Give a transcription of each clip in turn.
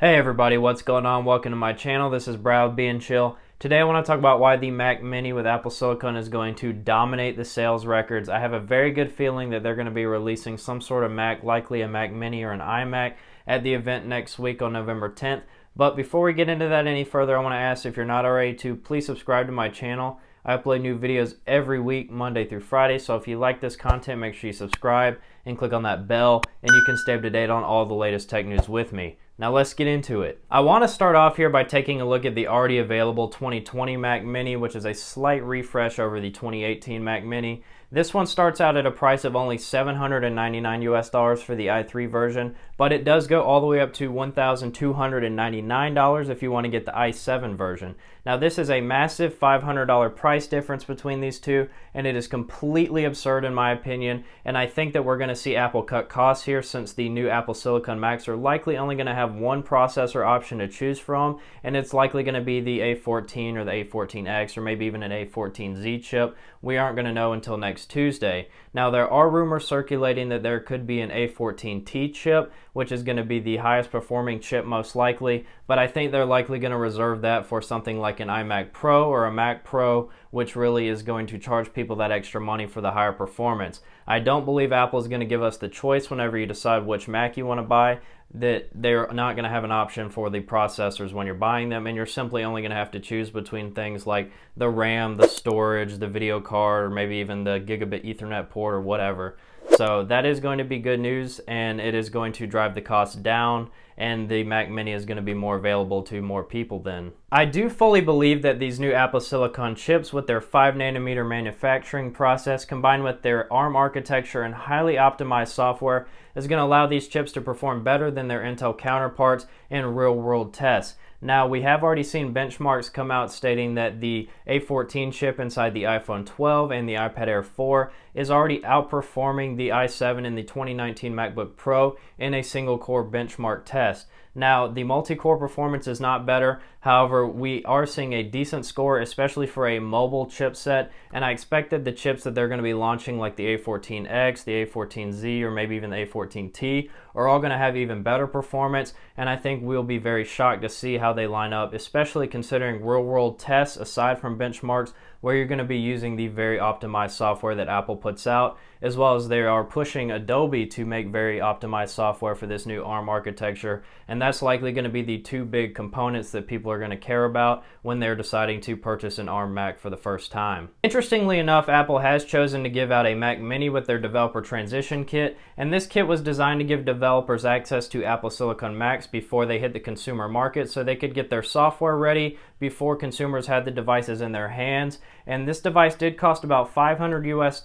Hey everybody, what's going on? Welcome to my channel. This is Brad being chill. Today I want to talk about why the Mac Mini with Apple Silicon is going to dominate the sales records. I have a very good feeling that they're going to be releasing some sort of Mac, likely a Mac Mini or an iMac, at the event next week on November 10th. But before we get into that any further, I want to ask, if you're not already, to please subscribe to my channel. I upload new videos every week, Monday through Friday, so if you like this content, make sure you subscribe and click on that bell, and you can stay up to date on all the latest tech news with me. Now let's get into it. I want to start off here by taking a look at the already available 2020 Mac Mini, which is a slight refresh over the 2018 Mac Mini. This one starts out at a price of only $799 for the i3 version, but it does go all the way up to $1,299 if you want to get the i7 version. Now this is a massive $500 price difference between these two, and it is completely absurd in my opinion, and I think that we're going to see Apple cut costs here, since the new Apple Silicon Macs are likely only going to have one processor option to choose from, and it's likely going to be the A14 or the A14X or maybe even an A14Z chip. We aren't going to know until next Tuesday. Now there are rumors circulating that there could be an A14T chip, which is going to be the highest performing chip most likely, but I think they're likely going to reserve that for something like an iMac Pro or a Mac Pro, which really is going to charge people that extra money for the higher performance. I don't believe Apple is going to give us the choice whenever you decide which Mac you want to buy, that they're not going to have an option for the processors when you're buying them, and you're simply only going to have to choose between things like the RAM, the storage, the video card, or maybe even the gigabit Ethernet port or whatever. So that is going to be good news, and it is going to drive the cost down, and the Mac Mini is going to be more available to more people then. I do fully believe that these new Apple Silicon chips with their 5nm manufacturing process, combined with their ARM architecture and highly optimized software, is going to allow these chips to perform better than their Intel counterparts in real-world tests. Now, we have already seen benchmarks come out stating that the A14 chip inside the iPhone 12 and the iPad Air 4 is already outperforming the i7 and the 2019 MacBook Pro in a single-core benchmark test. Now, the multi-core performance is not better. However, we are seeing a decent score, especially for a mobile chipset, and I expect that the chips that they're going to be launching, like the A14X, the A14Z, or maybe even the A14T, are all going to have even better performance, and I think we'll be very shocked to see how they line up, especially considering real-world tests aside from benchmarks, where you're going to be using the very optimized software that Apple puts out, as well as they are pushing Adobe to make very optimized software for this new ARM architecture, and that's likely going to be the two big components that people are going to care about when they're deciding to purchase an ARM Mac for the first time. Interestingly enough, Apple has chosen to give out a Mac Mini with their developer transition kit, and this kit was designed to give developers access to Apple Silicon Macs before they hit the consumer market, so they could get their software ready before consumers had the devices in their hands. And this device did cost about $500 US.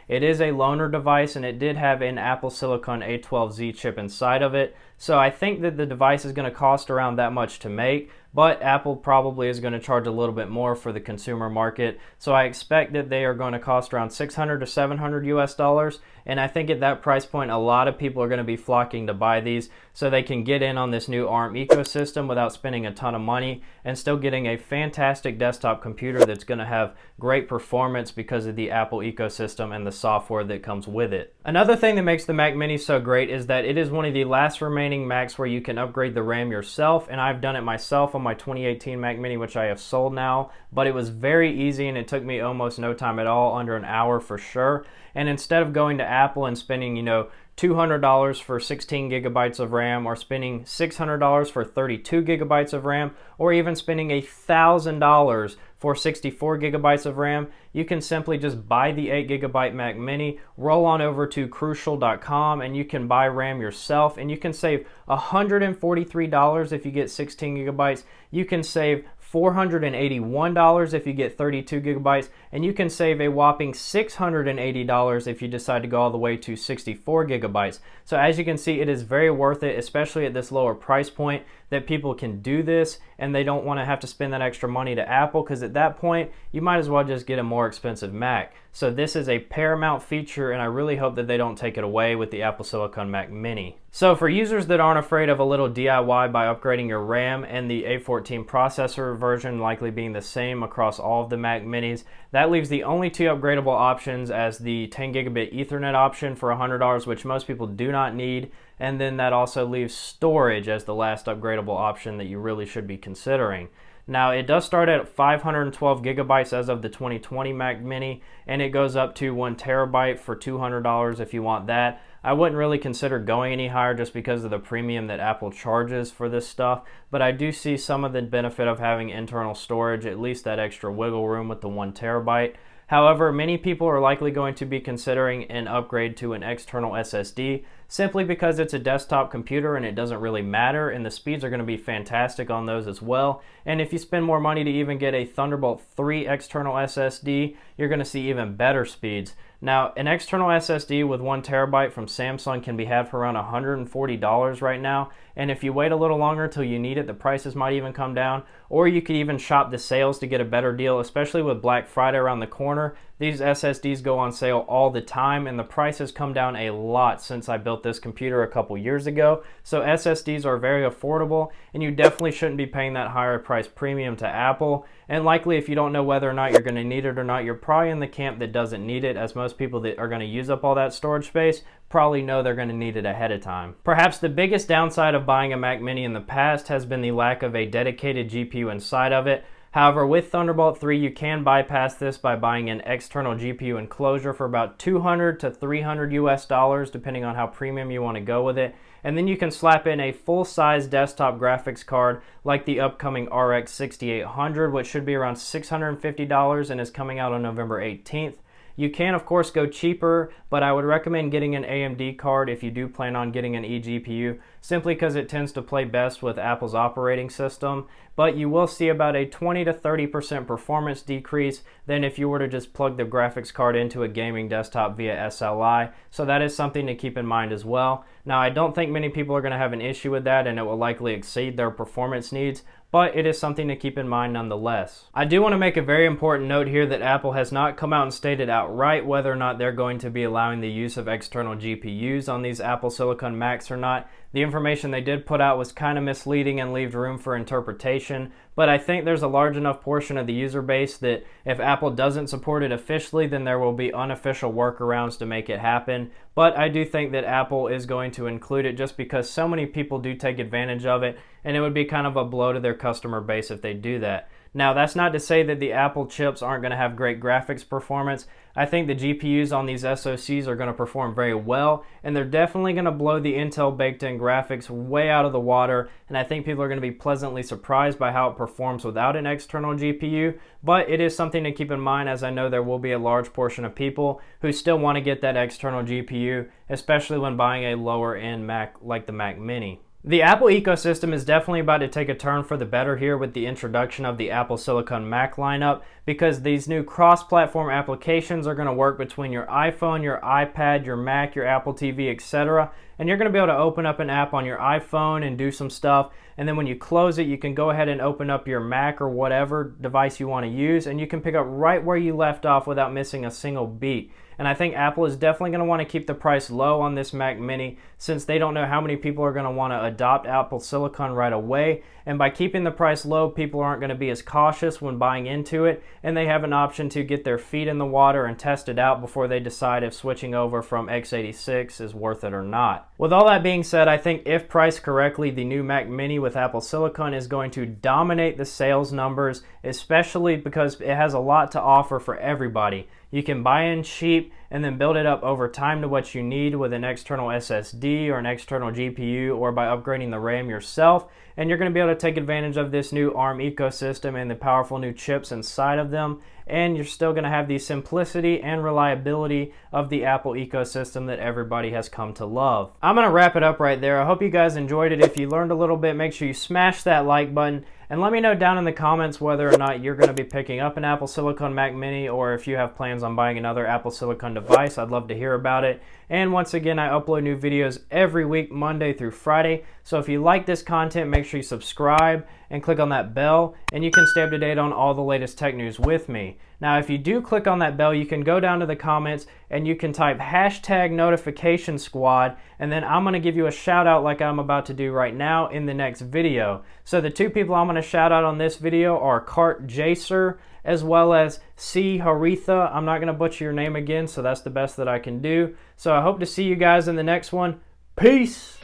It is a loaner device, and it did have an Apple Silicon A12Z chip inside of it. So I think that the device is going to cost around that much to make, but Apple probably is going to charge a little bit more for the consumer market. So I expect that they are going to cost around $600 to $700 US. And I think at that price point, a lot of people are going to be flocking to buy these so they can get in on this new ARM ecosystem without spending a ton of money, and still getting a fantastic desktop computer that's going to have great performance because of the Apple ecosystem and the software that comes with it. Another thing that makes the Mac Mini so great is that it is one of the last remaining Macs where you can upgrade the RAM yourself, and I've done it myself on my 2018 Mac Mini, which I have sold now, but it was very easy and it took me almost no time at all, under an hour for sure. And instead of going to Apple and spending, $200 for 16 gigabytes of RAM, or spending $600 for 32 gigabytes of RAM, or even spending $1,000 for 64 gigabytes of RAM, you can simply just buy the 8 gigabyte Mac Mini, roll on over to Crucial.com, and you can buy RAM yourself, and you can save $143 if you get 16 gigabytes. You can save $481 if you get 32 gigabytes, and you can save a whopping $680 if you decide to go all the way to 64 gigabytes. So as you can see, it is very worth it, especially at this lower price point, that people can do this and they don't want to have to spend that extra money to Apple, because at that point you might as well just get a more expensive Mac. So this is a paramount feature, and I really hope that they don't take it away with the Apple Silicon Mac Mini. So for users that aren't afraid of a little DIY by upgrading your RAM, and the A14 processor version likely being the same across all of the Mac Minis, that leaves the only two upgradable options as the 10 gigabit Ethernet option for $100, which most people do not need, and then that also leaves storage as the last upgradable option that you really should be considering. Now, it does start at 512 gigabytes as of the 2020 Mac Mini, and it goes up to 1 terabyte for $200 if you want that. I wouldn't really consider going any higher just because of the premium that Apple charges for this stuff, but I do see some of the benefit of having internal storage, at least that extra wiggle room with the 1 terabyte. However, many people are likely going to be considering an upgrade to an external SSD simply because it's a desktop computer and it doesn't really matter, and the speeds are going to be fantastic on those as well. And if you spend more money to even get a Thunderbolt 3 external SSD, you're going to see even better speeds. Now, an external SSD with 1 terabyte from Samsung can be had for around $140 right now, and if you wait a little longer till you need it, the prices might even come down, or you could even shop the sales to get a better deal, especially with Black Friday around the corner. These SSDs go on sale all the time, and the prices come down a lot since I built this computer a couple years ago. So SSDs are very affordable, and you definitely shouldn't be paying that higher price premium to Apple. And likely, if you don't know whether or not you're going to need it or not, you're probably in the camp that doesn't need it, as most people that are going to use up all that storage space probably know they're going to need it ahead of time. Perhaps the biggest downside of buying a Mac Mini in the past has been the lack of a dedicated GPU inside of it. However, with Thunderbolt 3, you can bypass this by buying an external GPU enclosure for about $200 to $300 US, depending on how premium you want to go with it. And then you can slap in a full-size desktop graphics card like the upcoming RX 6800, which should be around $650 and is coming out on November 18th. You can, of course, go cheaper, but I would recommend getting an AMD card if you do plan on getting an eGPU, simply because it tends to play best with Apple's operating system. But you will see about a 20 to 30% performance decrease than if you were to just plug the graphics card into a gaming desktop via SLI. So that is something to keep in mind as well. Now, I don't think many people are going to have an issue with that, and it will likely exceed their performance needs, but it is something to keep in mind nonetheless. I do want to make a very important note here that Apple has not come out and stated outright whether or not they're going to be allowing the use of external GPUs on these Apple Silicon Macs or not. The information they did put out was kind of misleading and leaves room for interpretation, but I think there's a large enough portion of the user base that if Apple doesn't support it officially, then there will be unofficial workarounds to make it happen. But I do think that Apple is going to include it just because so many people do take advantage of it, and it would be kind of a blow to their customer base if they do that. Now, that's not to say that the Apple chips aren't going to have great graphics performance. I think the GPUs on these SoCs are going to perform very well, and they're definitely going to blow the Intel baked-in graphics way out of the water, and I think people are going to be pleasantly surprised by how it performs without an external GPU, but it is something to keep in mind, as I know there will be a large portion of people who still want to get that external GPU, especially when buying a lower-end Mac like the Mac Mini. The Apple ecosystem is definitely about to take a turn for the better here with the introduction of the Apple Silicon Mac lineup, because these new cross-platform applications are going to work between your iPhone, your iPad, your Mac, your Apple TV, etc. And you're going to be able to open up an app on your iPhone and do some stuff, and then when you close it, you can go ahead and open up your Mac or whatever device you want to use, and you can pick up right where you left off without missing a single beat. And I think Apple is definitely going to want to keep the price low on this Mac Mini, since they don't know how many people are going to want to adopt Apple Silicon right away. And by keeping the price low, people aren't going to be as cautious when buying into it, and they have an option to get their feet in the water and test it out before they decide if switching over from x86 is worth it or not. With all that being said, I think if priced correctly, the new Mac Mini with Apple Silicon is going to dominate the sales numbers, especially because it has a lot to offer for everybody. You can buy in cheap and then build it up over time to what you need with an external SSD or an external GPU, or by upgrading the RAM yourself, and you're going to be able to take advantage of this new ARM ecosystem and the powerful new chips inside of them, and you're still going to have the simplicity and reliability of the Apple ecosystem that everybody has come to love. I'm going to wrap it up right there. I hope you guys enjoyed it. If you learned a little bit, make sure you smash that like button, and let me know down in the comments whether or not you're going to be picking up an Apple Silicon Mac Mini, or if you have plans on buying another Apple Silicon device. I'd love to hear about it. And once again, I upload new videos every week, Monday through Friday. So if you like this content, make sure you subscribe and click on that bell, and you can stay up to date on all the latest tech news with me. Now, if you do click on that bell, you can go down to the comments and you can type hashtag notification squad, and then I'm going to give you a shout out like I'm about to do right now in the next video. So the two people I'm going to shout out on this video are Cart Jacer as well as C. Haritha. I'm not going to butcher your name again, so that's the best that I can do. So I hope to see you guys in the next one. Peace.